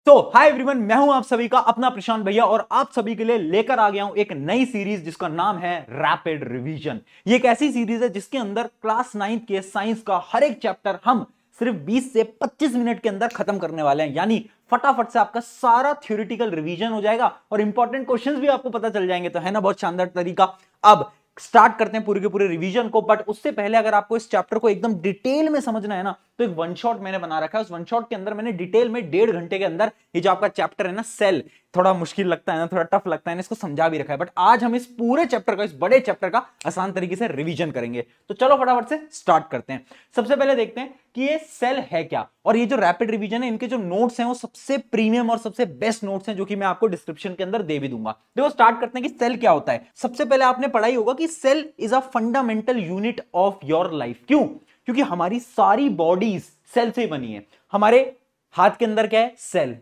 तो hi everyone, मैं हूं आप सभी का अपना प्रशांत भैया और आप सभी के लिए लेकर आ गया हूं एक नई सीरीज जिसका नाम है रैपिड रिवीजन। ये एक ऐसी सीरीज है जिसके अंदर क्लास 9th के साइंस का हर एक चैप्टर हम सिर्फ 20 से 25 मिनट के अंदर खत्म करने वाले हैं। यानी फटाफट से आपका सारा थ्योरेटिकल रिवीजन हो जाएगा और इंपॉर्टेंट क्वेश्चंस भी आपको पता चल जाएंगे। तो है ना बहुत शानदार तरीका। अब स्टार्ट करते हैं पूरे के पूरे रिवीजन को। बट उससे पहले अगर आपको इस चैप्टर को एकदम डिटेल में समझना है ना, तो एक वन शॉट मैंने बना रखा है। उस वन शॉट के अंदर मैंने डिटेल में 1.5 घंटे के अंदर ये जो आपका चैप्टर है ना, सेल, थोड़ा मुश्किल लगता है ना, थोड़ा टफ लगता है ना, इसको समझा भी रखा है। बट आज हम इस पूरे चैप्टर का, इस बड़े चैप्टर का आसान तरीके से रिवीजन करेंगे। तो चलो फटाफट से स्टार्ट करते हैं। सबसे पहले देखते हैं कि ये सेल है क्या, और ये जो रैपिड रिवीजन है इनके जो नोट्स हैं वो सबसे प्रीमियम और सबसे बेस्ट नोट्स हैं, जो कि मैं आपको डिस्क्रिप्शन के अंदर दे भी दूंगा। देखो स्टार्ट करते हैं कि सेल क्या होता है। सबसे पहले आपने पढ़ाई होगा कि cell is a fundamental unit of your life. क्यों? क्योंकि हमारी सारी बॉडीज सेल से बनी है। हमारे हाथ के अंदर क्या है? सेल।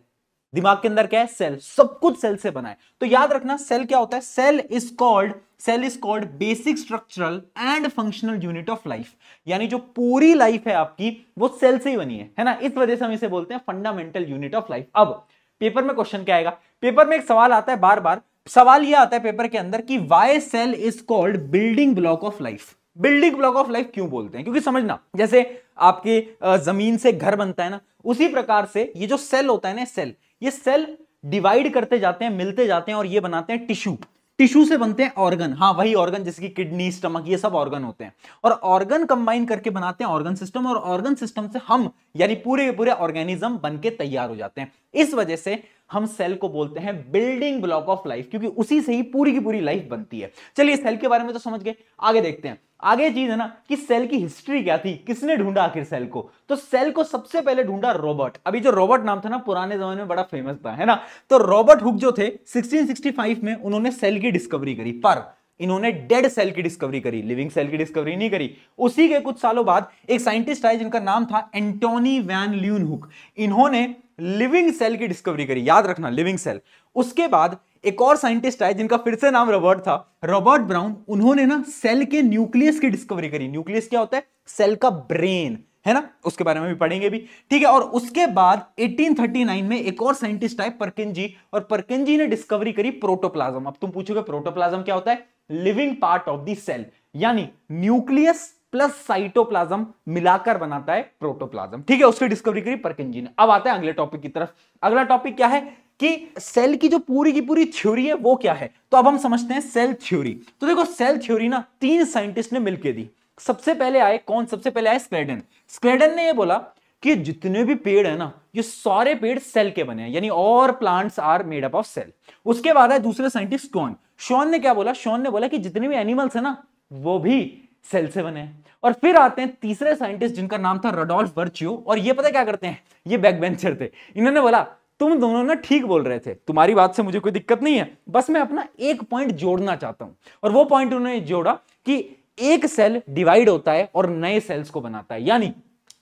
दिमाग के अंदर क्या है? सेल। सब कुछ सेल से बना है। तो याद रखना सेल क्या होता है। Cell is called basic structural and functional unit of life. यानी जो पूरी लाइफ है आपकी वो सेल से ही बनी है ना। इस वजह से हम इसे बोलते हैं फंडामेंटल यूनिट ऑफ लाइफ। अब पेपर में क्वेश्चन क्या आएगा? पेपर में एक सवाल आता है बार बार। सवाल यह आता है पेपर के अंदर कि why cell is called building block of life. Building block of life क्यों बोलते हैं? क्योंकि समझना, जैसे आपके जमीन से घर बनता है ना, उसी प्रकार से ये जो सेल होता है ना, ये सेल डिवाइड करते जाते हैं, मिलते जाते हैं और ये बनाते हैं टिश्यू। टिश्यू से बनते हैं ऑर्गन। हाँ, वही ऑर्गन जिसकी किडनी, स्टमक, ये सब ऑर्गन होते हैं। और ऑर्गन कंबाइन करके बनाते हैं ऑर्गन सिस्टम, और ऑर्गन सिस्टम से हम यानी पूरे के पूरे ऑर्गेनिज्म बनके तैयार हो जाते हैं। इस वजह से हम सेल को बोलते हैं बिल्डिंग ब्लॉक ऑफ लाइफ, क्योंकि उसी से ही पूरी की पूरी लाइफ बनती है। चलिए सेल के बारे में तो समझ गए, आगे देखते हैं। आगे चीज है ना कि सेल की हिस्ट्री क्या थी, किसने ढूंढा आखिर सेल को। तो सेल को सबसे पहले ढूंढा रॉबर्ट। अभी जो रॉबर्ट नाम था ना, पुराने जमाने में बड़ा फेमस था, है ना। तो रॉबर्ट हुक जो थे 1665 में उन्होंने सेल की डिस्कवरी करी, पर इन्होंने डेड सेल की डिस्कवरी करी, लिविंग सेल की डिस्कवरी नहीं करी। उसी के कुछ सालों बाद एक साइंटिस्ट आए जिनका नाम था एंटोनी वैन ल्यूनहुक। इन्होंने लिविंग सेल की डिस्कवरी करी, याद रखना लिविंग सेल। उसके बाद एक और साइंटिस्ट आए जिनका फिर से नाम रॉबर्ट था, रॉबर्ट ब्राउन। उन्होंने ना सेल के न्यूक्लियस की डिस्कवरी करी। न्यूक्लियस क्या होता है? सेल का ब्रेन, है ना। उसके बारे में भी पढ़ेंगे भी, ठीक है। और उसके बाद 1839 में एक और साइंटिस्ट आए, परकिंजी, और परकिंजी ने डिस्कवरी करी प्रोटोप्लाज्म। अब तुम पूछोगे प्रोटोप्लाज्म क्या होता है? Living part of the cell, यानी न्यूक्लियस प्लस साइटोप्लाज्म मिलाकर बनाता है प्रोटोप्लाज्म, ठीक है। उसकी डिस्कवरी करी परकिंजी ने। अब आता है अगले टॉपिक की तरफ। अगला टॉपिक क्या है कि सेल की जो पूरी की पूरी थ्योरी है वो क्या है। तो अब हम समझते हैं सेल थ्योरी। तो देखो सेल थ्योरी ना 3 साइंटिस्ट ने मिलकर दी। सबसे पहले आए कौन? सबसे पहले आए स्क्लेडन। स्क्लेडन ने ये बोला कि जितने भी पेड़ है ना, ये सारे पेड़ सेल के बने हैं, यानी और plants are made up of cell. उसके बाद है दूसरे साइंटिस्ट शॉन। शॉन ने क्या बोला? शॉन ने बोला कि जितने भी एनिमल्स है ना, वो भी सेल से बने हैं। और फिर आते हैं तीसरे साइंटिस्ट जिनका नाम था रडोल्फ वर्च्यू। और ये पता क्या करते हैं? ये बैक बेंचर थे। इन्होंने बोला तुम दोनों ना ठीक बोल रहे थे, तुम्हारी बात से मुझे कोई दिक्कत नहीं है, बस मैं अपना एक पॉइंट जोड़ना चाहता हूं। और वो पॉइंट उन्होंने जोड़ा कि एक सेल डिवाइड होता है और नए सेल्स को बनाता है, यानी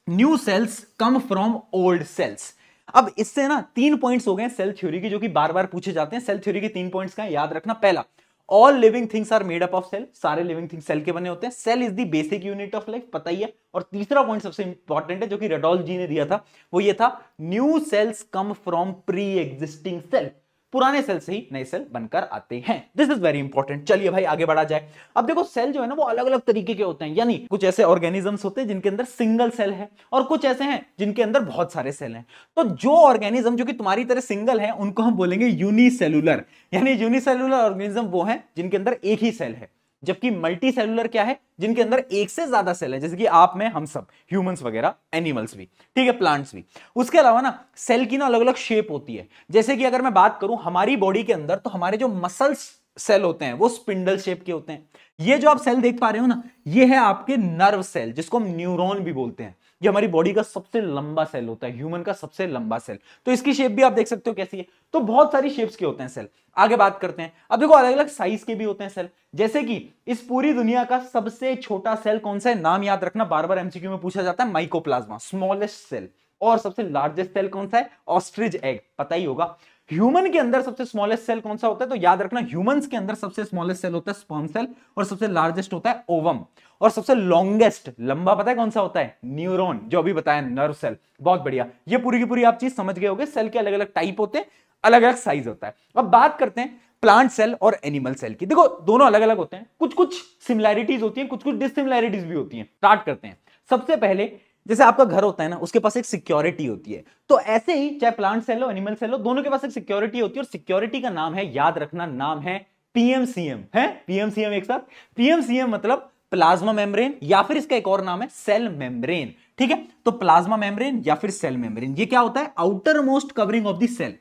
new cells come from old cells. अब इससे ना 3 पॉइंट्स हो गए सेल थ्योरी की, जो कि बार बार पूछे जाते हैं। सेल थ्योरी के 3 पॉइंट्स का याद रखना। पहला, all living things are made up of cell. सारे लिविंग थिंग्स सेल के बने होते हैं। Cell is the basic unit of life, पता ही है। और तीसरा पॉइंट सबसे इंपॉर्टेंट है, जो कि रडोल्फ जी ने दिया था, वो ये था, new cells come from pre existing cell. पुराने सेल से ही नए सेल बनकर आते हैं। This is very important. चलिए भाई आगे बढ़ा जाए। अब देखो सेल जो है ना वो अलग अलग तरीके के होते हैं, यानी कुछ ऐसे ऑर्गेनिजम्स होते हैं जिनके अंदर सिंगल सेल है, और कुछ ऐसे हैं जिनके अंदर बहुत सारे सेल हैं। तो जो ऑर्गेनिज्म जो कि तुम्हारी तरह सिंगल है, उनको हम बोलेंगे यूनिसेलुलर। यानी यूनिसेलुलर ऑर्गेनिज्म वो है जिनके अंदर एक ही सेल है। जबकि मल्टी सेलुलर क्या है? जिनके अंदर एक से ज्यादा सेल है, जैसे कि आप में, हम सब, ह्यूमंस वगैरह, एनिमल्स भी, ठीक है, प्लांट्स भी। उसके अलावा ना सेल की ना अलग अलग शेप होती है। जैसे कि अगर मैं बात करूं हमारी बॉडी के अंदर, तो हमारे जो मसल्स सेल होते हैं वो स्पिंडल शेप के होते हैं। ये जो आप सेल देख पा रहे हो ना, ये है आपके नर्व सेल, जिसको हम न्यूरॉन भी बोलते हैं। ये हमारी बॉडी का सबसे लंबा सेल होता है, ह्यूमन का सबसे लंबा सेल। तो इसकी शेप भी आप देख सकते हो कैसी है। तो बहुत सारी शेप्स के होते हैं सेल। आगे बात करते हैं। अब देखो अलग अलग साइज के भी होते हैं सेल। जैसे कि इस पूरी दुनिया का सबसे छोटा सेल कौन सा है? नाम याद रखना, बार बार एमसीक्यू में पूछा जाता है, माइकोप्लाज्मा, स्मॉलेस्ट सेल। और सबसे लार्जेस्ट सेल कौन सा है? ऑस्ट्रिच एग, पता ही होगा। ह्यूमन के अंदर सबसे स्मॉलेस्ट सेल कौन सा होता है? तो याद रखना, ह्यूमंस के अंदर सबसे स्मॉलेस्ट सेल होता है स्पर्म सेल, और सबसे लार्जेस्ट होता है ओवम, और सबसे लॉन्गेस्ट लंबा पता है कौन सा होता है? न्यूरॉन, जो अभी बताया नर्व सेल। बहुत बढ़िया, ये पूरी की पूरी आप चीज समझ गए होगे। सेल के अलग अलग टाइप होते हैं, अलग अलग साइज होता है। अब बात करते हैं प्लांट सेल और एनिमल सेल की। देखो दोनों अलग अलग होते हैं, कुछ कुछ सिमिलैरिटीज होती हैं, कुछ कुछ डिसिमिलैरिटीज भी होती हैं। स्टार्ट करते हैं। सबसे पहले जैसे आपका घर होता है ना, उसके पास एक सिक्योरिटी होती है, तो ऐसे ही चाहे प्लांट सेल हो एनिमल सेल हो, दोनों के पास एक सिक्योरिटी होती है, और सिक्योरिटी का नाम है, याद रखना, नाम है पीएमसीएम। है पीएमसीएम एक साथ। पीएमसीएम मतलब प्लाज्मा मेम्ब्रेन, या फिर इसका एक और नाम है सेल मेम्ब्रेन। ठीक है, तो प्लाज्मा मेम्ब्रेन या फिर सेल मेम्ब्रेन, ये क्या होता है? Outermost covering of the cell.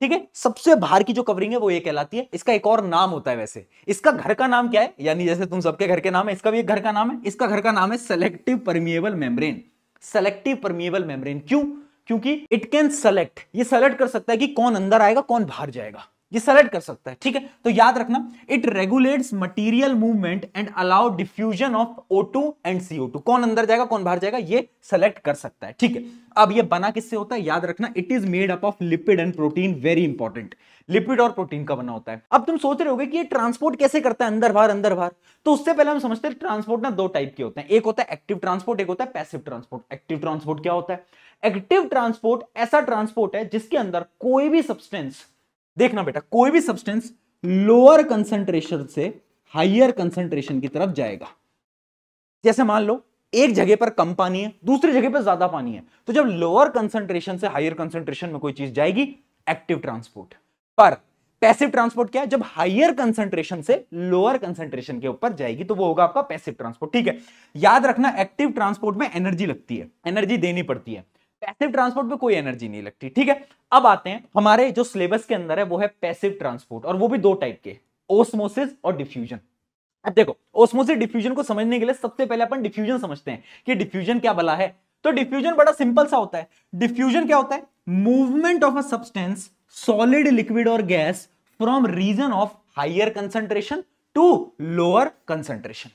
ठीक है, सबसे बाहर की जो कवरिंग है वो ये कहलाती है। इसका एक और नाम होता है वैसे। इसका घर का नाम क्या है? यानी जैसे तुम सबके घर के नाम है, इसका भी एक घर का नाम है। इसका घर का नाम है selective permeable membrane. Selective permeable membrane क्यों? क्योंकि इट कैन सेलेक्ट, ये सेलेक्ट कर सकता है कि कौन अंदर आएगा कौन बाहर जाएगा, ये सेलेक्ट कर सकता है। ठीक है, तो याद रखना, it regulates material movement and allow diffusion of O2 and CO2। कौन अंदर जाएगा कौन बाहर जाएगा ये सेलेक्ट कर सकता है। ठीक है, अब ये बना किससे होता है? याद रखना, it is made up of lipid and protein. Very important, lipid और प्रोटीन का बना होता है। अब तुम सोच रहे होगे कि ये ट्रांसपोर्ट कैसे करता है अंदर बाहर अंदर बाहर, तो उससे पहले हम समझते हैं ट्रांसपोर्ट ना दो टाइप के होते हैं। एक होता है एक्टिव ट्रांसपोर्ट, एक होता है पैसिव ट्रांसपोर्ट। एक्टिव ट्रांसपोर्ट क्या होता है? एक्टिव ट्रांसपोर्ट ऐसा ट्रांसपोर्ट है जिसके अंदर कोई भी सब्सटेंस, देखना बेटा, कोई भी सब्सटेंस लोअर कंसंट्रेशन से हायर कंसंट्रेशन की तरफ जाएगा। जैसे मान लो एक जगह पर कम पानी है, दूसरी जगह पर ज्यादा पानी है, तो जब लोअर कंसंट्रेशन से हायर कंसंट्रेशन में कोई चीज जाएगी, एक्टिव ट्रांसपोर्ट। पर पैसिव ट्रांसपोर्ट क्या है? जब हायर कंसंट्रेशन से लोअर कंसंट्रेशन के ऊपर जाएगी तो वो होगा आपका पैसिव ट्रांसपोर्ट। ठीक है, याद रखना, एक्टिव ट्रांसपोर्ट में एनर्जी लगती है, एनर्जी देनी पड़ती है। पैसिव ट्रांसपोर्ट में कोई एनर्जी नहीं लगती। ठीक है, अब आते हैं हमारे जो सिलेबस के अंदर है वो है पैसिव ट्रांसपोर्ट, और वो भी दो टाइप के, ओस्मोसिस और डिफ्यूजन। अब देखो, ओस्मोसिस डिफ्यूजन को समझने के लिए सबसे पहले अपन डिफ्यूजन समझते हैं कि डिफ्यूजन क्या भला है। तो डिफ्यूजन बड़ा सिंपल सा होता है। डिफ्यूजन क्या होता है? Movement of a substance, solid, liquid और gas from region of higher concentration to lower concentration.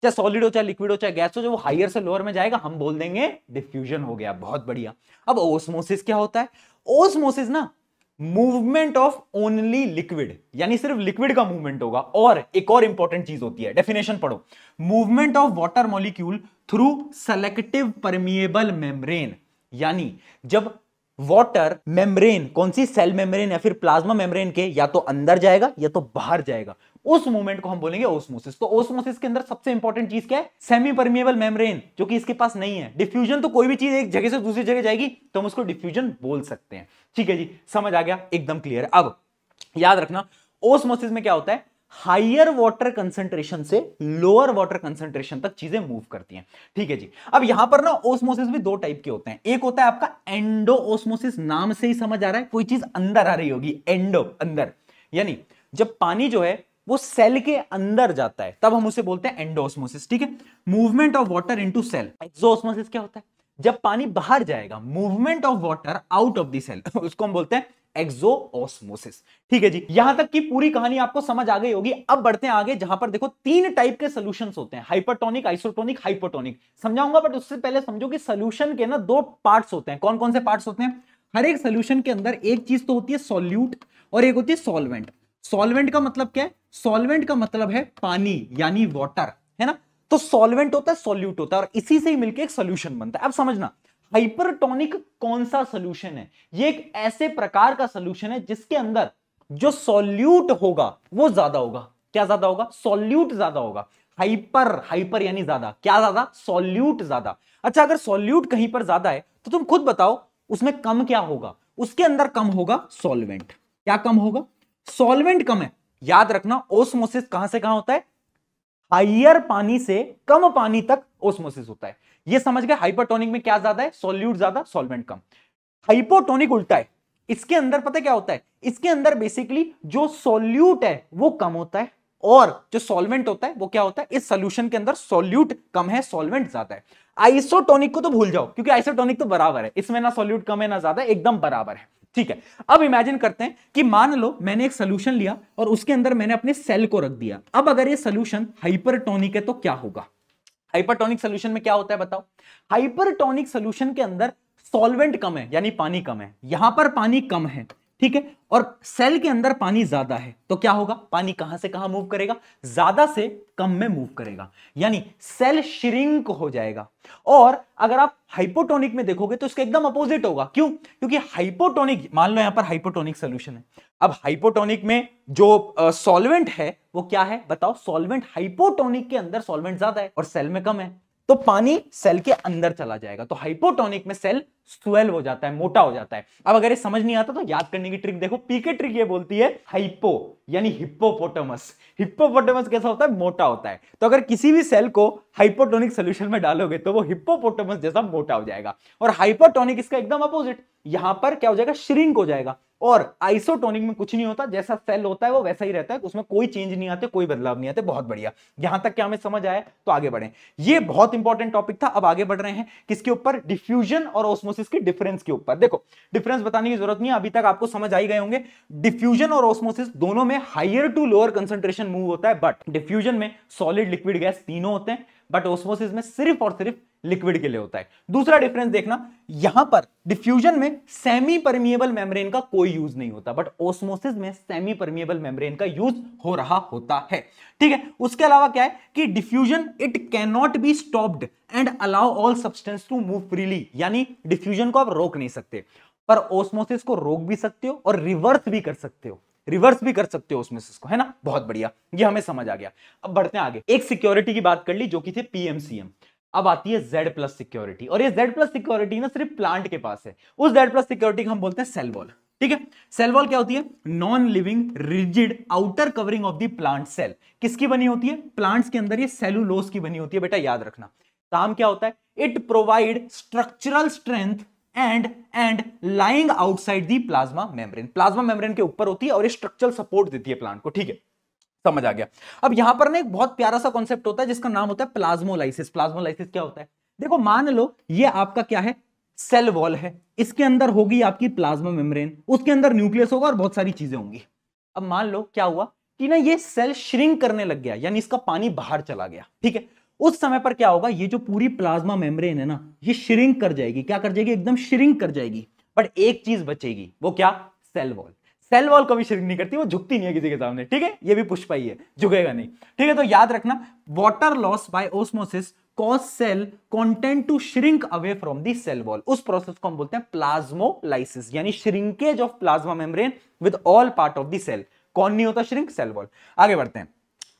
चाहे सॉलिड हो, चाहे लिक्विड हो, चाहे गैस हो, जो वो हायर से लोअर में जाएगा हम बोल देंगे डिफ्यूजन हो गया। बहुत बढ़िया। अब ओस्मोसिस क्या होता है? ओस्मोसिस ना मूवमेंट ऑफ ओनली लिक्विड, यानी सिर्फ लिक्विड का मूवमेंट होगा। और एक और इंपॉर्टेंट चीज होती है, डेफिनेशन पढ़ो, movement of water molecule through selective permeable membrane. यानी जब वाटर मेम्ब्रेन, कौन सी? सेल मेम्ब्रेन या फिर प्लाज्मा मेम्ब्रेन के या तो अंदर जाएगा या तो बाहर जाएगा, उस मूवमेंट को हम बोलेंगे ओस्मोसिस। तो ओस्मोसिस के अंदर सबसे इंपॉर्टेंट चीज क्या है? सेमी परमिएबल मेम्ब्रेन, जो कि इसके पास नहीं है। डिफ्यूजन तो कोई भी चीज एक जगह से दूसरी जगह जाएगी तो हम उसको डिफ्यूजन बोल सकते हैं। ठीक है जी, समझ आ गया, एकदम क्लियर है। अब याद रखना, ओस्मोसिस में क्या होता है? हायर वाटर कंसंट्रेशन से लोअर वाटर कंसंट्रेशन तक चीजें मूव करती हैं। ठीक है जी, अब यहां पर ना ओस्मोसिस भी दो टाइप के होते हैं। एक होता है आपका एंडो ओस्मोसिस, नाम से ही समझ आ रहा है कोई चीज अंदर आ रही होगी, एंडो, अंदर, यानी जब पानी जो है वो सेल के अंदर जाता है तब हम उसे बोलते हैं एंडोस्मोसिस। ठीक है, movement of water into cell. Exosmosis क्या होता है? जब पानी बाहर जाएगा, movement of water out of the cell, उसको हम बोलते हैं एक्सोओस्मोसिस। ठीक है जी, यहां तक की पूरी कहानी आपको समझ आ गई होगी। अब बढ़ते हैं आगे, जहां पर देखो तीन टाइप के सॉल्यूशंस होते हैं, हाइपरटोनिक, आइसोटोनिक, हाइपोटोनिक। समझाऊंगा, बट उससे पहले समझो कि सॉल्यूशन के ना दो पार्ट्स होते हैं। कौन कौन से पार्ट्स होते हैं? हर एक सॉल्यूशन के अंदर एक चीज तो होती है सॉल्यूट, और एक होती है सॉल्वेंट। सॉल्वेंट का मतलब क्या है? सॉल्वेंट का मतलब है पानी, यानी वाटर, है ना। तो सॉल्वेंट होता है, सॉल्यूट होता है, और इसी से ही मिलकर एक सॉल्यूशन बनता है। अब समझना, हाइपरटोनिक कौन सा सॉल्यूशन है? ये एक ऐसे प्रकार का सॉल्यूशन है जिसके अंदर जो सॉल्यूट होगा वो ज्यादा होगा। क्या ज्यादा होगा? सॉल्यूट ज्यादा होगा। हाइपर, हाइपर यानी ज्यादा, क्या ज्यादा? सॉल्यूट ज्यादा। अच्छा, अगर सॉल्यूट कहीं पर ज्यादा है तो तुम खुद बताओ उसमें कम क्या होगा? उसके अंदर कम होगा सॉल्वेंट। क्या कम होगा? सॉल्वेंट कम है। याद रखना, ओस्मोसिस कहां से कहां होता है? हायर पानी से कम पानी तक ओस्मोसिस होता है। ये समझ गए? हाइपरटोनिक में क्या ज्यादा है? सॉल्यूट ज्यादा, सॉल्वेंट कम। हाइपोटोनिक उल्टा है, इसके अंदर पता है क्या होता है? इसके अंदर बेसिकली जो सॉल्यूट है वो कम होता है, और जो सॉल्वेंट होता है वो क्या होता है? इस सॉल्यूशन के अंदर सॉल्यूट कम है, सॉल्वेंट ज्यादा है। आइसोटोनिक को तो भूल जाओ, क्योंकि आइसोटोनिक तो बराबर है, इसमें ना सॉल्यूट कम है ना ज्यादा, एकदम बराबर है। ठीक है, अब इमेजिन करते हैं कि मान लो मैंने एक सोल्यूशन लिया और उसके अंदर मैंने अपने सेल को रख दिया। अब अगर ये सोल्यूशन हाइपरटोनिक है तो क्या होगा? हाइपरटोनिक सोल्यूशन में क्या होता है बताओ? हाइपरटोनिक सोल्यूशन के अंदर सॉल्वेंट कम है, यानी पानी कम है। यहां पर पानी कम है, ठीक है, और सेल के अंदर पानी ज्यादा है तो क्या होगा, पानी कहां से कहां मूव करेगा, ज्यादा से कम में मूव करेगा, यानी सेल श्रिंक हो जाएगा। और अगर आप हाइपोटोनिक में देखोगे तो इसका एकदम अपोजिट होगा। क्यों? क्योंकि हाइपोटोनिक, मान लो यहां पर हाइपोटोनिक सोल्यूशन है, अब हाइपोटोनिक में जो सॉल्वेंट है वो क्या है बताओ, सॉल्वेंट, हाइपोटोनिक के अंदर सॉल्वेंट ज्यादा है और सेल में कम है, तो पानी सेल के अंदर चला जाएगा, तो हाइपोटोनिक में सेल स्वेल हो जाता है, मोटा हो जाता है। अब अगर ये समझ नहीं आता तो याद करने की ट्रिक देखो, पीके ट्रिक ये बोलती है हाइपो यानी हिप्पोपोटामस, हिप्पोपोटामस कैसा होता है, मोटा होता है, तो अगर किसी भी सेल को हाइपोटोनिक सोल्यूशन में डालोगे तो वो हिप्पोपोटामस जैसा मोटा हो जाएगा। और हाइपोटोनिक इसका एकदम अपोजिट, यहां पर क्या हो जाएगा, श्रिंक हो जाएगा। और आइसोटोनिक में कुछ नहीं होता, जैसा सेल होता है वो वैसा ही रहता है, उसमें कोई चेंज नहीं आते, कोई बदलाव नहीं आते। बहुत बढ़िया, यहां तक क्या हमें समझ आया, तो आगे बढ़े। ये बहुत इंपॉर्टेंट टॉपिक था। अब आगे बढ़ रहे हैं किसके ऊपर, डिफ्यूजन और ऑस्मोसिस के डिफरेंस के ऊपर। देखो डिफरेंस बताने की जरूरत नहीं है, अभी तक आपको समझ आई गए होंगे। डिफ्यूजन और ऑस्मोसिस दोनों में higher to lower concentration move होता है, बट डिफ्यूजन में सॉलिड, लिक्विड, गैस तीनों होते हैं, बट ऑस्मोसिस में सिर्फ और सिर्फ लिक्विड के लिए होता है। दूसरा डिफरेंस देखना, यहां पर डिफ्यूजन में सेमी परमिएबल मेम्ब्रेन का कोई यूज नहीं होता, बट ऑस्मोसिस में सेमी परमिएबल मेम्ब्रेन का यूज हो रहा होता है। ठीक है, उसके अलावा क्या है कि diffusion it can not be stopped and allow all substance to move freely, यानी डिफ्यूजन को आप रोक नहीं सकते, पर ऑस्मोसिस को रोक भी सकते हो और रिवर्स भी कर सकते हो, रिवर्स भी कर सकते हो ऑस्मोसिस को, है ना। बहुत बढ़िया, ये हमें समझ आ गया। अब बढ़ते हैं आगे। एक सिक्योरिटी की बात कर ली जो कि थे पीएमसीएम, अब आती है Z प्लस सिक्योरिटी, और ये Z प्लस सिक्योरिटी ना सिर्फ प्लांट के पास है। उस Z प्लस सिक्योरिटी को हम बोलते हैं सेल वॉल। ठीक है, सेल वॉल क्या होती है, non living rigid outer covering of the plant cell. किसकी बनी होती है, प्लांट्स के अंदर ये सेलुलोज की बनी होती है। बेटा याद रखना, काम क्या होता है, it provide structural strength and lying outside the plasma membrane, plasma membrane के ऊपर होती है और ये स्ट्रक्चरल सपोर्ट देती है प्लांट को। ठीक है, समझ आ गया। अब यहां पर ना एक बहुत प्यारा सा कॉन्सेप्ट होता है जिसका नाम होता है प्लाज्मोलाइसिस। प्लाज्मोलाइसिस क्या होता है, देखो मान लो ये आपका क्या है, सेल वॉल है, इसके अंदर होगी आपकी प्लाज्मा मेम्ब्रेन, उसके अंदर न्यूक्लियस होगा और बहुत सारी चीजें होंगी। अब मान लो क्या हुआ कि ना ये सेल श्रिंक करने लग गया, यानी इसका पानी बाहर चला गया। ठीक है, उस समय पर क्या होगा, ये जो पूरी प्लाज्मा मेम्ब्रेन है ना, ये श्रिंक कर जाएगी। क्या कर जाएगी, एकदम श्रिंक कर जाएगी, बट एक चीज बचेगी, वो क्या, सेल वॉल। सेल वॉल कभी श्रिंक नहीं करती, वो झुकती नहीं है किसी के सामने। ठीक है, ये भी पुष्पा ही है, झुकेगा नहीं। ठीक है, तो याद रखना, water loss by osmosis cause cell content to shrink away from the cell wall. उस प्रोसेस को हम बोलते हैं प्लाज्मोलाइसिस, यानी shrinkage of plasma membrane with all part of the cell. कौन नहीं होता श्रिंक, सेल वॉल। आगे बढ़ते हैं।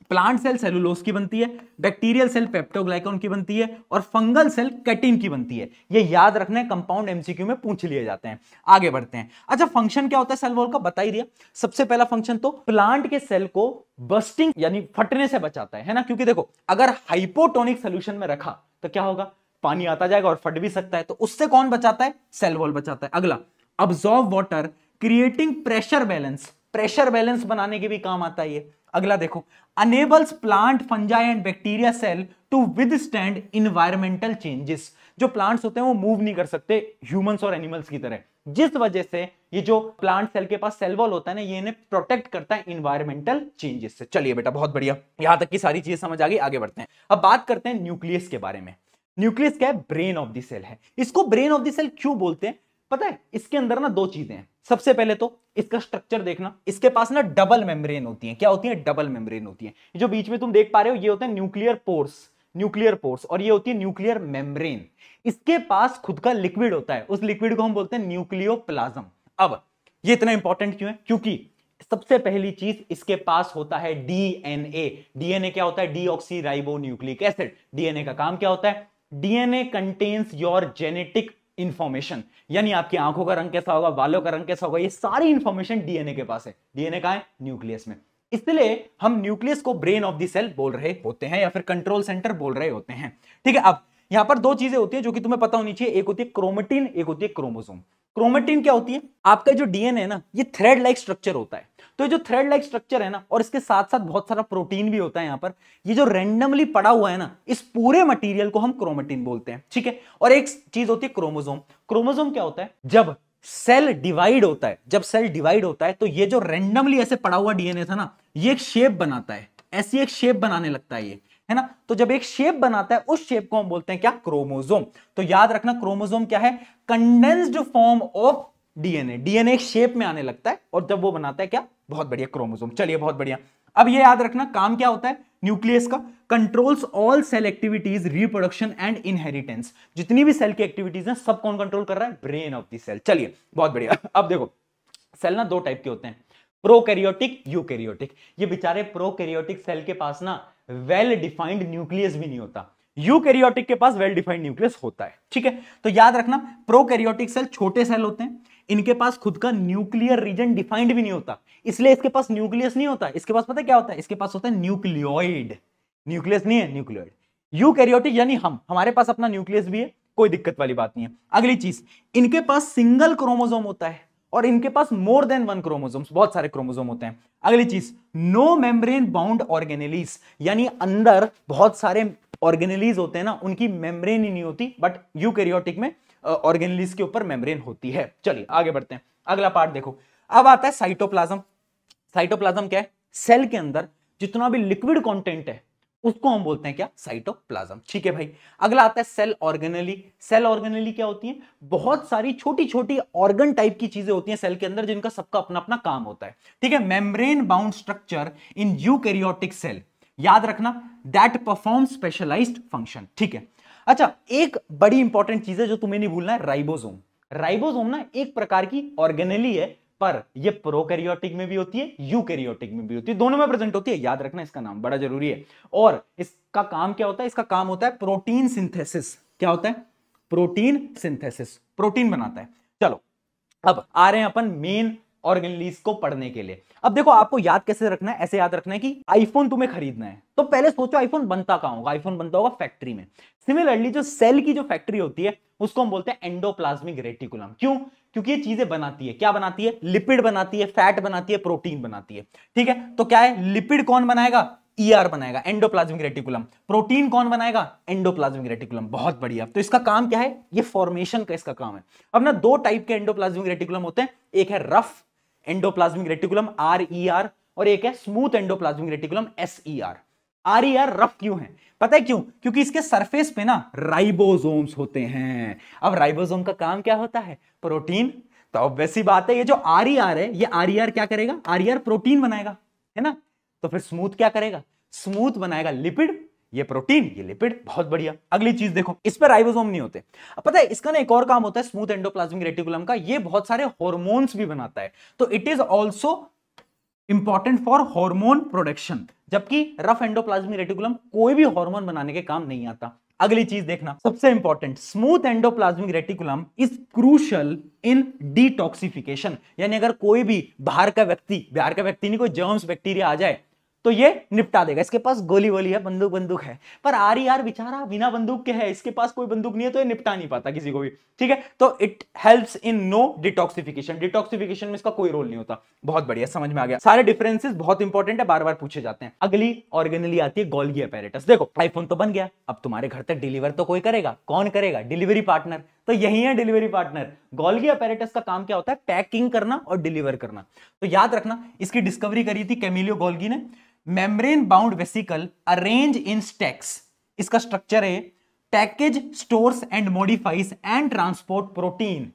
प्लांट सेल सेलुलोज की बनती है, बैक्टीरियल सेल पेप्टोग्लाइकन की बनती है, और फंगल सेल कैटिन की बनती है। ये याद रखना है, कंपाउंड एमसीक्यू में पूछ लिए जाते हैं। आगे बढ़ते हैं। अच्छा, फंक्शन क्या होता है सेल वॉल का, बता ही दिया। सबसे पहला फंक्शन तो प्लांट के सेल को बस्टिंग यानी फटने से बचाता है ना, क्योंकि देखो अगर हाइपोटोनिक सोल्यूशन में रखा तो क्या होगा, पानी आता जाएगा और फट भी सकता है, तो उससे कौन बचाता है, सेल वॉल बचाता है। अगला, absorb water creating pressure balance, pressure balance बनाने के भी काम आता है ये। अगला देखो, enables plant fungi and bacteria cell to withstand environmental changes. जो प्लांट्स होते हैं वो मूव नहीं कर सकते ह्यूमंस और एनिमल्स की तरह, जिस वजह से ये जो प्लांट सेल के पास सेल वॉल होता है ना, ये इन्हें प्रोटेक्ट करता है इन्वायरमेंटल चेंजेस से। चलिए बेटा, बहुत बढ़िया, यहां तक की सारी चीजें समझ आ गई। आगे बढ़ते हैं। अब बात करते हैं न्यूक्लियस के बारे में। न्यूक्लियस क्या है, ब्रेन ऑफ द सेल है। इसको ब्रेन ऑफ द सेल क्यों बोलते हैं पता है, इसके अंदर ना दो चीजें हैं। सबसे पहले तो इसका स्ट्रक्चर देखना, इसके पास ना डबल मेम्ब्रेन होती है। क्या होती है, डबल मेम्ब्रेन होती है। जो बीच में तुम देख पा रहे हो ये होते हैं न्यूक्लियर पोर्स, न्यूक्लियर पोर्स, और ये होती है न्यूक्लियर मेम्ब्रेन। इसके पास खुद का लिक्विड होता है, उस लिक्विड को हम बोलते हैं न्यूक्लियोप्लाज्म। अब ये इतना इंपॉर्टेंट क्यों है, क्योंकि सबसे पहली चीज इसके पास होता है डीएनए। डीएनए क्या होता है, deoxy ribo nucleic acid. DNA का काम क्या होता है, DNA contains your genetic information, यानी आपकी आंखों का रंग कैसा होगा, बालों का रंग कैसा होगा, ये सारी इंफॉर्मेशन डीएनए के पास है। डीएनए कहां है, न्यूक्लियस में। इसलिए हम न्यूक्लियस को ब्रेन ऑफ द सेल बोल रहे होते हैं, या फिर कंट्रोल सेंटर बोल रहे होते हैं। ठीक है, अब यहां पर दो चीजें होती है जो कि तुम्हें पता होनी चाहिए, एक होती है क्रोमेटिन, एक होती है क्रोमोसोम। क्रोमेटिन क्या होती है, आपका जो डीएनए है ना, ये थ्रेड लाइक स्ट्रक्चर होता है। तो ये जो थ्रेड लाइक स्ट्रक्चर है ना, और इसके साथ साथ बहुत सारा प्रोटीन भी होता है यहां पर, ये जो रैंडमली पड़ा हुआ है ना, इस पूरे मटेरियल को हम क्रोमेटिन बोलते हैं। ठीक है, और एक चीज होती है क्रोमोसोम। क्रोमोसोम क्या होता है, जब सेल डिवाइड होता है, जब सेल डिवाइड होता है तो ये जो रैंडमली ऐसे पड़ा हुआ डीएनए था ना, ये एक शेप बनाता है, ऐसी एक शेप बनाने लगता है ये, है ना। तो जब एक शेप बनाता है, उस शेप को हम बोलते हैं क्या, क्रोमोसोम। तो याद रखना, क्रोमोसोम क्या है, condensed form of DNA. DNA एक शेप में आने लगता है और जब वो बनाता है क्या, बहुत बढ़िया, क्रोमोसोम। चलिए बहुत बढ़िया। अब ये याद रखना काम क्या होता है न्यूक्लियस का, controls all cell activities, reproduction and inheritance. जितनी भी सेल की एक्टिविटीज हैं सब कौन कंट्रोल कर रहा है, ब्रेन ऑफ द सेल। चलिए बहुत बढ़िया। अब देखो सेल ना दो टाइप के होते हैं, प्रोकैरियोटिक, यूकैरियोटिक। ये बेचारे प्रोकैरियोटिक सेल के पास ना वेल डिफाइंड न्यूक्लियस भी नहीं होता, यूकैरियोटिक के पास वेल डिफाइंड न्यूक्लियस होता है। ठीक है, तो याद रखना प्रोकैरियोटिक सेल छोटे सेल होते हैं, इनके पास खुद का न्यूक्लियर रीजन डिफाइंड भी नहीं होता, इसलिए इसके पास न्यूक्लियस नहीं होता। इसके पास पता है क्या होता है, इसके पास होता है न्यूक्लियोइड। न्यूक्लियस नहीं है, न्यूक्लियोइड। यूकैरियोटिक यानी हमारे पास अपना न्यूक्लियस भी है, कोई दिक्कत वाली बात नहीं है। अगली चीज, इनके पास सिंगल क्रोमोसोम होता है और इनके पास मोर देन वन क्रोमोसोम्स, बहुत सारे क्रोमोसोम होते हैं। अगली चीज, नो मेम्ब्रेन बाउंड ऑर्गेनेलीज, यानी अंदर बहुत सारे ऑर्गेनेलीज होते हैं ना, उनकी मेम्ब्रेन ही नहीं होती, बट यूकैरियोटिक में ऑर्गेनेलीज के ऊपर मेम्ब्रेन होती है। चलिए आगे बढ़ते हैं, अगला पार्ट देखो। अब आता है साइटोप्लाज्म। साइटोप्लाज्म क्या है, सेल के अंदर जितना भी लिक्विड कंटेंट है उसको हम बोलते हैं क्या, साइटोप्लाज्म। ठीक है भाई। अगला आता है सेल ऑर्गेनेली। सेल ऑर्गेनेली क्या होती है, बहुत सारी छोटी छोटी ऑर्गन टाइप की चीजें होती हैं सेल के अंदर, जिनका सबका अपना अपना काम होता है। ठीक है, membrane bound structure in eukaryotic cell, याद रखना, दैट परफॉर्म स्पेशलाइज्ड फंक्शन। ठीक है। अच्छा, एक बड़ी इंपॉर्टेंट चीज है जो तुम्हें नहीं भूलना है, राइबोसोम। राइबोसोम ना एक प्रकार की ऑर्गेनेली है, पर ये प्रोकैरियोटिक में भी होती है, यूकैरियोटिक में भी होती है, दोनों में प्रेजेंट होती है। याद रखना इसका नाम बड़ा जरूरी है। और इसका काम क्या होता है, इसका काम होता है प्रोटीन सिंथेसिस। क्या होता है, प्रोटीन सिंथेसिस, प्रोटीन बनाता है। चलो अब आ रहे हैं अपन मेन ऑर्गेनेलीज को पढ़ने के लिए। अब देखो आपको याद कैसे रखना है, ऐसे याद रखना है कि आईफोन तुम्हें खरीदना है तो पहले सोचो आईफोन बनता कहां होगा, आईफोन बनता होगा फैक्ट्री में। सिमिलरली जो सेल की जो फैक्ट्री होती है उसको हम बोलते हैं एंडोप्लाज्मिक रेटिकुलम। क्यों, क्योंकि ये चीजें बनाती है, क्या बनाती है, लिपिड बनाती है, फैट बनाती है, प्रोटीन बनाती है। ठीक है, तो क्या है, लिपिड कौन बनाएगा, ईआर बनाएगा, एंडोप्लाज्मिक रेटिकुलम। प्रोटीन कौन बनाएगा, एंडोप्लाज्मिक रेटिकुलम। बहुत बढ़िया। तो इसका काम क्या है, ये फॉर्मेशन का इसका काम है। अब ना दो टाइप के एंडोप्लाज्मिक रेटिकुलम होते हैं, एक है रफ एंडोप्लाज्मिक रेटिकुलम RER और एक है smooth endoplasmic reticulum SER। RER rough क्यों है, पता है क्यों, क्योंकि इसके सरफेस पे ना राइबोसोम्स होते हैं। अब राइबोसोम का काम क्या होता है, प्रोटीन। तो ऑब्वियस सी बात है, ये जो RER है, ये RER क्या करेगा, RER प्रोटीन बनाएगा, है ना। तो फिर स्मूथ क्या करेगा, स्मूथ बनाएगा लिपिड, ये प्रोटीन ये लिपिड। बहुत बढ़िया। अगली चीज देखो, इस पर राइबोसोम नहीं होते। अब पता है इसका ना एक और काम होता है स्मूथ एंडोप्लाज्मिक रेटिकुलम का, ये बहुत सारे हॉर्मोन्स भी बनाता है। तो it is also important for hormone production, जबकि रफ एंडोप्लाज्मिक रेटिकुलम कोई भी हार्मोन बनाने के काम नहीं आता। अगली चीज देखना, सबसे important, smooth endoplasmic reticulum is crucial in detoxification. यानी अगर कोई भी बाहर का व्यक्ति नहीं, कोई जर्म्स बैक्टीरिया आ जाए तो ये निपटा देगा। इसके पास गोली वोली है, बंदूक है, पर RER बेचारा बिना बंदूक के है, इसके पास कोई बंदूक नहीं है तो ये निपटा नहीं पाता किसी को भी। ठीक है, तो it helps in no detoxification, detoxification में इसका कोई रोल नहीं होता। बहुत बढ़िया, समझ में आ गया। सारे डिफरेंसेस बहुत इंपॉर्टेंट है, बार बार पूछे जाते हैं। अगली ऑर्गेनेली आती है गोल्गी अपैरेटस। देखो आईफोन तो बन गया, अब तुम्हारे घर तक डिलीवर तो कोई करेगा, कौन करेगा, डिलीवरी पार्टनर। तो यही है डिलीवरी पार्टनर। गोल्गी अपैरेटस का काम क्या होता है, पैकिंग करना और डिलीवर करना। तो याद रखना, इसकी डिस्कवरी करी थी कैमिलियो गोल्गी ने। Membrane bound vesicle arrange in stacks, इसका स्ट्रक्चर है package, stores and modifies and transport protein.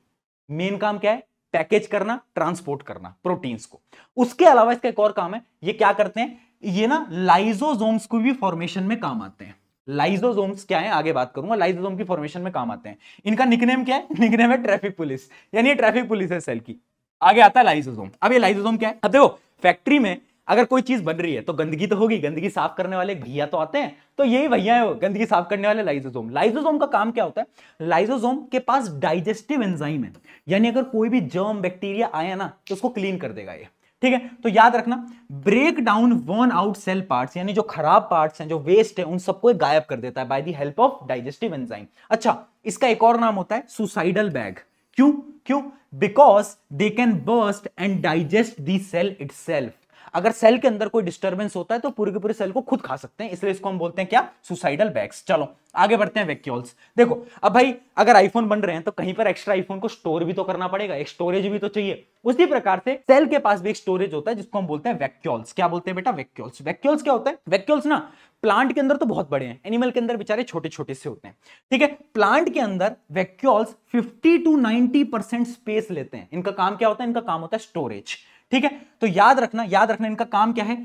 Main काम क्या है, पैकेज करना, ट्रांसपोर्ट करना प्रोटीन्स को। उसके अलावा इसका एक और काम है, ये क्या करते हैं, ये ना लाइजोसोम्स को भी फॉर्मेशन में काम आते हैं। लाइजोसोम्स क्या है, आगे बात करूंगा, लाइजोसोम की फॉर्मेशन में काम आते हैं। इनका निकनेम क्या है, निकनेम है ट्रैफिक पुलिस, यानी ये ट्रैफिक पुलिस है सेल की। आगे आता है लाइजोसोम। अब ये लाइजोसोम क्या है, अब देखो फैक्ट्री में अगर कोई चीज बन रही है तो गंदगी तो होगी, गंदगी साफ करने वाले भैया तो आते हैं, तो यही भैया है वो गंदगी साफ करने वाले लाइजोसोम। लाइजोसोम का काम क्या होता है, लाइजोसोम के पास डाइजेस्टिव एंजाइम है, यानी अगर कोई भी जर्म बैक्टीरिया आया ना तो उसको क्लीन कर देगा ये। ठीक है, तो याद रखना, break down worn out cell parts, यानी जो खराब पार्ट्स हैं, जो वेस्ट है, उन सबको गायब कर देता है by the help of digestive enzyme. अच्छा, इसका एक और नाम होता है सुसाइडल बैग। क्यों, because they can burst and digest the cell itself. अगर सेल के अंदर कोई डिस्टर्बेंस होता है तो पूरे के पूरे सेल को खुद खा सकते हैं, इसलिए इसको हम बोलते हैं क्या, सुसाइडल बैग्स। चलो आगे बढ़ते हैं, वैक्यूल्स। देखो अब भाई अगर आईफोन बन रहे हैं तो कहीं पर एक्स्ट्रा आईफोन को स्टोर भी तो करना पड़ेगा, एक स्टोरेज भी तो चाहिए। उसी प्रकार से सेल के पास भी एक स्टोरेज होता है जिसको हम बोलते हैं वैक्यूल्स। क्या बोलते हैं बेटा, वैक्यूल्स। वैक्यूल्स क्या होता है, वैक्यूल्स ना प्लांट के अंदर तो बहुत बड़े हैं, एनिमल के अंदर बेचारे छोटे छोटे से होते हैं, ठीक है। प्लांट के अंदर वैक्यूल्स 50 to 90% स्पेस लेते हैं। इनका काम क्या होता है, इनका काम होता है स्टोरेज, ठीक है। तो याद रखना इनका काम क्या है,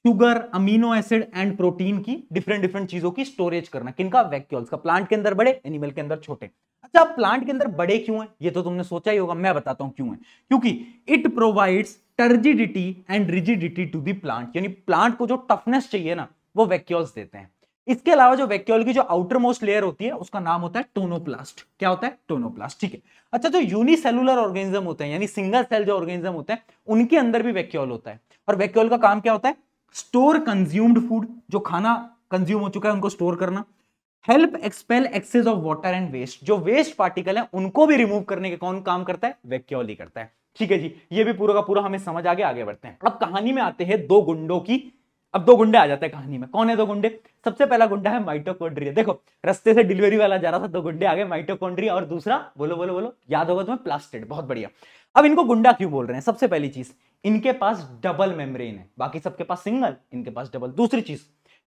sugar, amino acid and protein की डिफरेंट डिफरेंट चीजों की स्टोरेज करना। किनका, वैक्यूल्स का। प्लांट के अंदर बड़े, एनिमल के अंदर छोटे। अच्छा, प्लांट के अंदर बड़े क्यों हैं, ये तो तुमने सोचा ही होगा, मैं बताता हूं क्यों है। क्योंकि it provides turgidity and rigidity to the plant, यानी प्लांट को जो टफनेस चाहिए ना वो वैक्यूल्स देते हैं। इसके अलावा जो वैक्यूल की जो आउटर मोस्ट लेयर होती है उसका नाम होता है टोनोप्लास्ट। क्या होता है, टोनोप्लास्ट, ठीक है। अच्छा, जो यूनिसेलुलर ऑर्गेनिज्म होते हैं यानी सिंगल सेल जो ऑर्गेनिज्म होते हैं उनके अंदर भी वैक्यूल होता है। और वैक्यूल का काम क्या होता है, स्टोर कंज्यूम्ड फूड, जो खाना कंज्यूम हो चुका है उनको स्टोर करना। Help expel excess of water and waste, जो वेस्ट पार्टिकल है उनको भी रिमूव करने के कौन काम करता है, वैक्यूल ही करता है, ठीक है जी। ये भी पूरा का पूरा हमें समझ आ गया, आगे बढ़ते हैं। अब कहानी में आते हैं दो गुंडों की। अब दो गुंडे आ जाते हैं कहानी में। कौन है दो गुंडे, सबसे पहला गुंडा है माइटोकॉन्ड्रिया। देखो रस्ते से डिलीवरी वाला जा रहा था, दो गुंडे आ गए, माइटोकॉन्ड्रिया और दूसरा, बोलो बोलो बोलो, याद होगा तुम्हें, प्लास्टिड। बहुत बढ़िया। अब इनको गुंडा क्यों बोल रहे हैं, सबसे पहली चीज इनके पास डबल मेम्ब्रेन है, बाकी सबके पास सिंगल, इनके पास डबल। दूसरी चीज,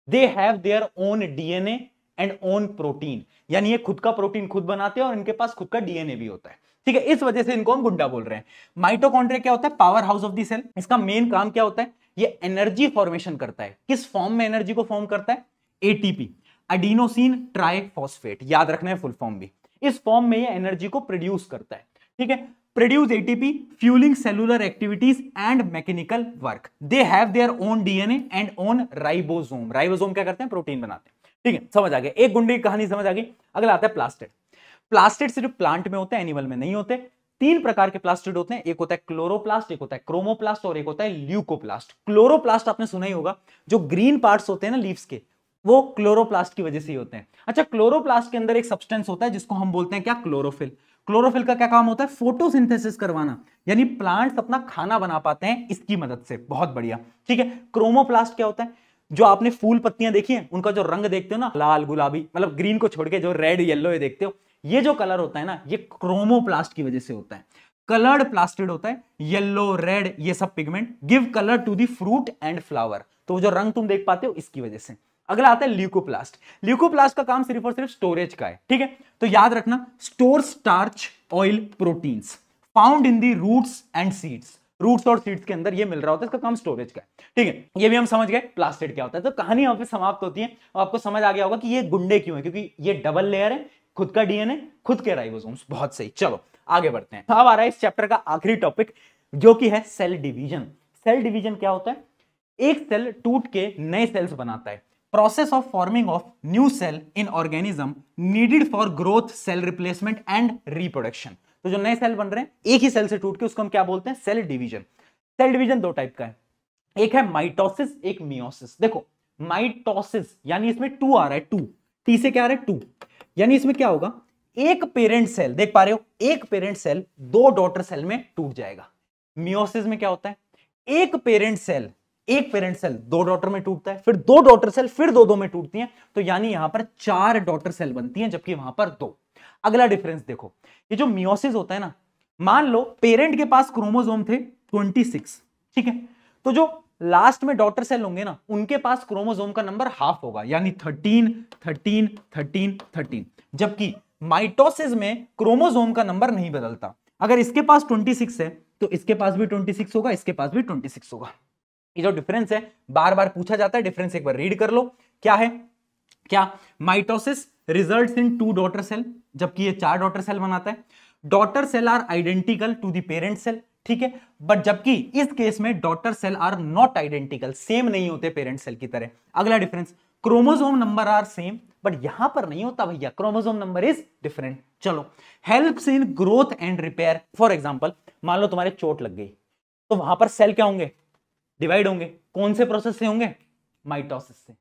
they have their own DNA and own protein, यानी ये खुद का प्रोटीन खुद बनाते हैं और इनके पास खुद का डीएनए भी होता है, ठीक है। इस वजह से इनको हम गुंडा बोल रहे हैं। माइटोकॉन्ड्रिया क्या होता है, powerhouse of the cell. इसका मेन काम क्या होता है, ये एनर्जी फॉर्मेशन करता है। किस फॉर्म में एनर्जी को फॉर्म करता है, एटीपी, एडिनोसिन ट्राइफॉस्फेट, याद रखना है फुल फॉर्म भी। इस फॉर्म में ये एनर्जी को प्रोड्यूस करता है, ठीक है। Produce ATP, fuelling cellular activities and mechanical work. They have their own DNA and own ribosome. Ribosome क्या करते हैं, प्रोटीन बनाते हैं, ठीक है। समझ आ गया, एक गुंडे की कहानी समझ आ गई। अगला आता है प्लास्टिड। प्लास्टिड सिर्फ प्लांट में होते हैं, एनिमल में नहीं होते। तीन प्रकार के प्लास्टिड होते हैं, एक होता है क्लोरोप्लास्ट, एक होता है क्रोमोप्लास्ट और एक होता है ल्यूकोप्लास्ट। क्लोरोप्लास्ट आपने सुना ही होगा, जो ग्रीन पार्ट्स होते हैं ना लीव्स के, वो क्लोरोप्लास्ट की वजह से ही होते हैं। अच्छा, क्लोरोप्लास्ट के अंदर एक सब्सटेंस होता है जिसको हम बोलते हैं क्या, क्लोरोफिल। क्लोरोफिल का क्या काम होता है, फोटोसिंथेसिस करवाना, यानी प्लांट्स अपना खाना बना पाते हैं इसकी मदद से। बहुत बढ़िया, ठीक है। क्रोमोप्लास्ट क्या होता है, जो आपने फूल पत्तियां देखी हैं उनका जो रंग देखते हो ना, लाल गुलाबी, मतलब ग्रीन को छोड़ के जो रेड येलो देखते हो, ये जो कलर होता है ना, ये क्रोमोप्लास्ट की वजह से होता है। कलर्ड प्लास्टिड होता है, येलो, रेड, ये सब pigment give colour to the fruit and flower, तो जो रंग तुम देख पाते हो इसकी वजह से। अगला आता है ल्यूकोप्लास्ट। ल्यूकोप्लास्ट का काम सिर्फ और सिर्फ स्टोरेज का है, ठीक है। तो याद रखना, store starch, oil, proteins found in the roots and seeds. Roots और सीड्स के अंदर ये मिल रहा होता है, इसका काम स्टोरेज का है, ठीक है। ये भी हम समझ गए प्लास्टिड क्या होता है। तो कहानी यहां पे समाप्त होती है और आपको समझ आ गया होगा कि ये गुंडे क्यों है, क्योंकि ये डबल लेयर है, खुद का डीएनए, खुद के राइबोसोम्स। बहुत सही, चलो आगे बढ़ते हैं। अब आ रहा है इस चैप्टर का आखिरी टॉपिक, जो कि है सेल डिवीजन। सेल डिवीजन क्या होता है, एक सेल टूट के नए सेल्स बनाता है। Process of forming of new cell in organism needed for growth, cell replacement and reproduction. तो जो नए सेल बन रहे हैं एक ही सेल से टूट के, उसको हम क्या बोलते हैं, सेल डिवीजन। सेल डिवीजन दो टाइप का है, एक है माइटोसिस, एक मियोसिस। देखो माइटोसिस यानी इसमें टू आ रहा है, टू, टी से क्या आ रहा है, टू, यानी इसमें क्या होगा, एक पेरेंट सेल, देख पा रहे हो, एक पेरेंट सेल दो डॉटर सेल में टूट जाएगा। मियोसिस में क्या होता है, एक पेरेंट सेल दो डॉटर में टूटता है, फिर दो डॉटर सेल फिर दो में टूटती हैं, तो यानी यहां पर चार डॉटर सेल बनती हैं, जबकि वहां पर दो। अगला डिफरेंस देखो, ये जो मियोसिस होता है ना, मान लो पेरेंट के पास क्रोमोसोम थे 26, ठीक है, तो जो लास्ट में डॉटर सेल होंगे ना, उनके पास क्रोमोसोम का नंबर हाफ होगा, यानी 13 13 13 13। जबकि माइटोसिस में क्रोमोसोम का नंबर नहीं बदलता। अगर इसके पास 26 है तो इसके पास भी 26 होगा, इसके पास भी 26 होगा। ये जो डिफरेंस है बार बार पूछा जाता है, डिफरेंस एक बार रीड कर लो। क्या है, क्या mitosis results in two daughter cell, जबकि ये चार डॉटर सेल बनाता है। Daughter cell are identical to the parent cell, ठीक है, बट जबकि इस केस में daughter cell are not identical, same नहीं होते पेरेंट सेल की तरह। अगला difference, chromosome number are same, but यहां पर नहीं होता भैया, क्रोमोसोम नंबर इज डिफरेंट। चलो, helps in growth and repair. For example, मान लो तुम्हारे चोट लग गई, तो वहां पर सेल क्या होंगे, डिवाइड होंगे। कौन से प्रोसेस से होंगे, माइटोसिस से।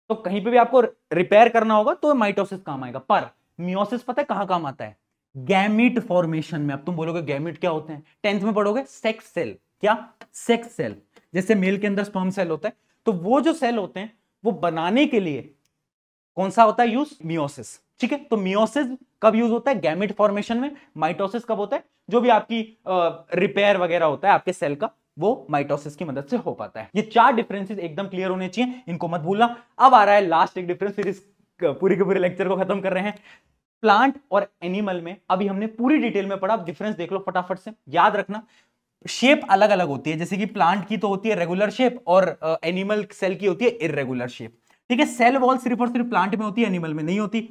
तो कहीं पे भी आपको रिपेयर करना होगा तो माइटोसिस काम आएगा, पर मियोसिस पता है कहां काम आता है, गैमीट फॉर्मेशन में। अब तुम बोलोगे गैमीट क्या होते हैं, 10th में पढ़ोगे, सेक्स सेल। क्या? Sex cell. जैसे मेल के अंदर स्पर्म सेल होता है, तो वो जो सेल होते हैं वो बनाने के लिए कौन सा होता है यूज? मियोसिस। ठीक है, तो मियोसिस कब यूज होता है? गैमीट फॉर्मेशन में। माइटोसिस कब होता है? जो भी आपकी रिपेयर वगैरह होता है आपके सेल का, वो माइटोसिस की मदद से हो पाता है। ये 4 डिफरेंसेस एकदम क्लियर होने चाहिए, इनको मत भूलना। अब आ रहा है लास्ट एक डिफरेंस, फिर इस पूरी के पूरे लेक्चर को खत्म कर रहे हैं। प्लांट और एनिमल में अभी हमने पूरी डिटेल में पढ़ा, डिफरेंस देख लो फटाफट से। याद रखना, शेप अलग अलग होती है, जैसे कि प्लांट की तो होती है रेगुलर शेप और एनिमल सेल की होती है इररेगुलर शेप। ठीक है, सेल वॉल सिर्फ और सिर्फ प्लांट में होती है, एनिमल में नहीं होती।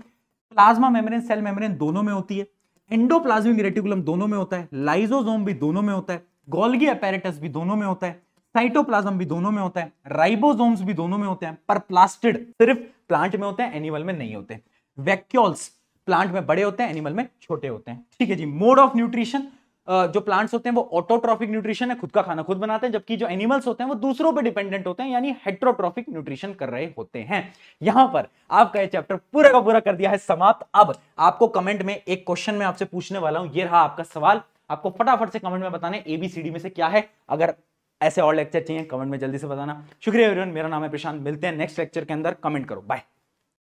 प्लाज्मा मेम्ब्रेन, सेल मेम्ब्रेन दोनों में होती है। एंडोप्लाज्मिक रेटिकुलम दोनों में होता है। लाइसोसोम भी दोनों में होता है। गोल्गी अपैरेटस भी दोनों में होता है। साइटोप्लाज्म भी दोनों में होता है। राइबोसोम्स भी दोनों में होते हैं, पर प्लास्टिड सिर्फ प्लांट में होते हैं, एनिमल में नहीं होते। वैक्यूल्स प्लांट में बड़े होते हैं, एनिमल में छोटे होते हैं। ठीक है जी। मोड ऑफ न्यूट्रिशन, जो प्लांट्स होते हैं वो ऑटोट्रॉफिक न्यूट्रिशन है, खुद का खाना खुद बनाते हैं, जबकि जो एनिमल्स होते हैं वो दूसरों पे डिपेंडेंट होते हैं, यानी हेट्रोट्रॉफिक न्यूट्रिशन कर रहे होते हैं। यहां पर आपका ये चैप्टर पूरा का पूरा कर दिया है समाप्त। अब आपको कमेंट में एक क्वेश्चन मैं आपसे पूछने वाला हूं, ये रहा आपका सवाल। आपको फटाफट से कमेंट में बताना ABCD में से क्या है। अगर ऐसे और लेक्चर चाहिए कमेंट में जल्दी से बताना। शुक्रिया एवरीवन, मेरा नाम है प्रशांत। मिलते हैं नेक्स्ट लेक्चर के अंदर। कमेंट करो, बाय।